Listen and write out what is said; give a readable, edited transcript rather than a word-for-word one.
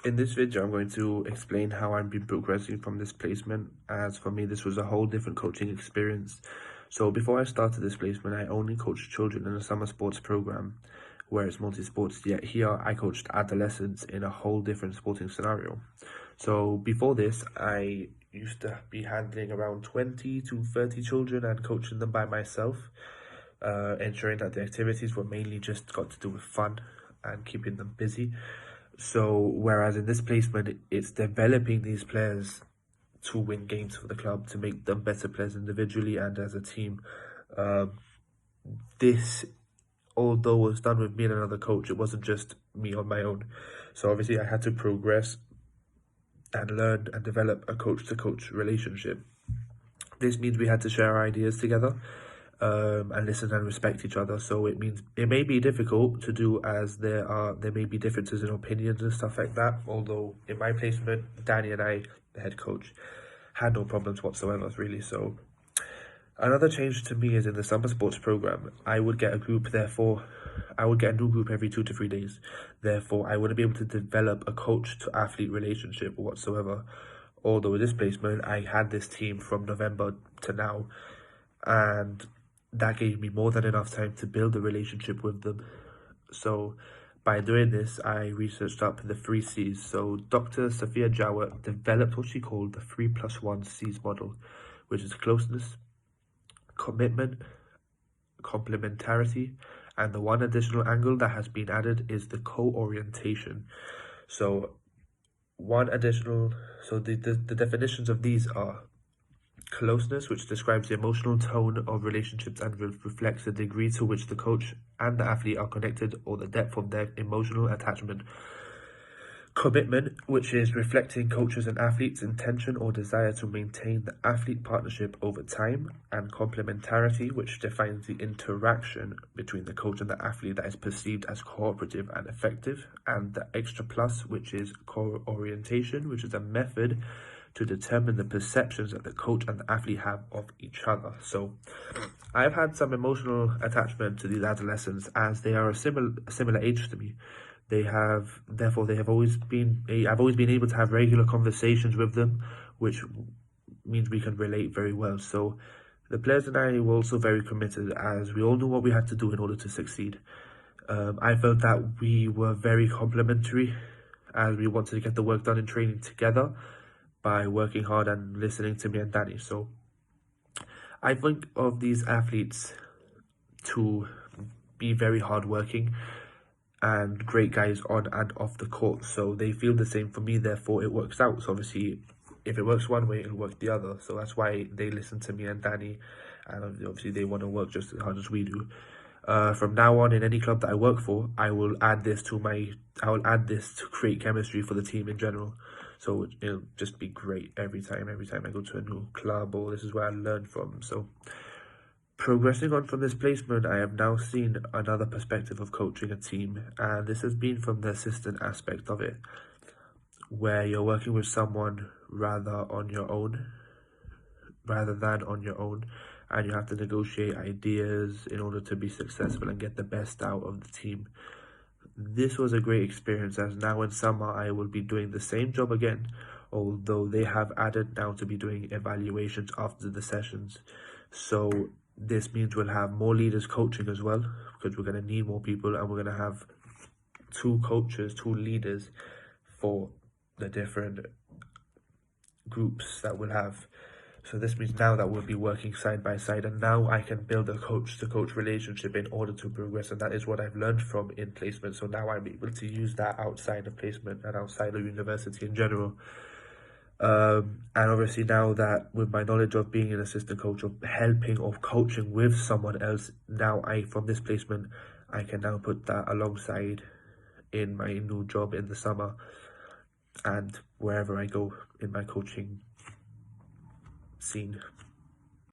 In this video, I'm going to explain how I've been progressing from this placement, as for me, this was a whole different coaching experience. So before I started this placement, I only coached children in a summer sports program where it's multi-sports, yet here I coached adolescents in a whole different sporting scenario. So before this, I used to be handling around 20 to 30 children and coaching them by myself, ensuring that the activities were mainly just got to do with fun and keeping them busy. So whereas in this placement, it's developing these players to win games for the club, to make them better players individually and as a team. This, although was done with me and another coach, it wasn't just me on my own. So obviously I had to progress and learn and develop a coach-to-coach relationship. This means we had to share our ideas together, and listen and respect each other. So it means it may be difficult to do, as there may be differences in opinions and stuff like that. Although in my placement, Danny and I, the head coach, had no problems whatsoever, really. So another change to me is in the summer sports program, I would get a group, therefore I would get a new group every 2 to 3 days. Therefore, I wouldn't be able to develop a coach to athlete relationship whatsoever. Although in this placement, I had this team from November to now, and that gave me more than enough time to build a relationship with them. So by doing this, I researched up the 3 C's. So Dr. Sophia Jowett developed what she called the 3+1 C's model, which is closeness, commitment, complementarity, and the one additional angle that has been added is the co-orientation. So the definitions of these are closeness, which describes the emotional tone of relationships and reflects the degree to which the coach and the athlete are connected or the depth of their emotional attachment. Commitment, which is reflecting coaches and athletes' intention or desire to maintain the athlete partnership over time. And complementarity, which defines the interaction between the coach and the athlete that is perceived as cooperative and effective. And the extra plus, which is co-orientation, which is a method to determine the perceptions that the coach and the athlete have of each other. So I've had some emotional attachment to these adolescents, as they are a similar age to me. I've always been able to have regular conversations with them, which means we can relate very well. So the players and I were also very committed, as we all knew what we had to do in order to succeed. I felt that we were very complementary, as we wanted to get the work done in training together by working hard and listening to me and Danny. So I think of these athletes to be very hardworking and great guys on and off the court, so they feel the same for me, therefore it works out. So obviously if it works one way, it'll work the other. So that's why they listen to me and Danny, and obviously they want to work just as hard as we do. From now on, in any club that I work for, I will add this to create chemistry for the team in general. So it'll just be great every time I go to a new club, or this is where I learn from. So progressing on from this placement, I have now seen another perspective of coaching a team, and this has been from the assistant aspect of it, where you're working with someone rather than on your own, and you have to negotiate ideas in order to be successful and get the best out of the team. This was a great experience, as now in summer I will be doing the same job again, although they have added now to be doing evaluations after the sessions. So this means we'll have more leaders coaching as well, because we're going to need more people, and we're going to have 2 coaches, 2 leaders for the different groups that we'll have. So this means now that we'll be working side by side, and now I can build a coach-to-coach relationship in order to progress, and that is what I've learned from in placement. So now I'm able to use that outside of placement and outside of university in general. And obviously now that with my knowledge of being an assistant coach, of helping or coaching with someone else, now from this placement, I can now put that alongside in my new job in the summer and wherever I go in my coaching scene.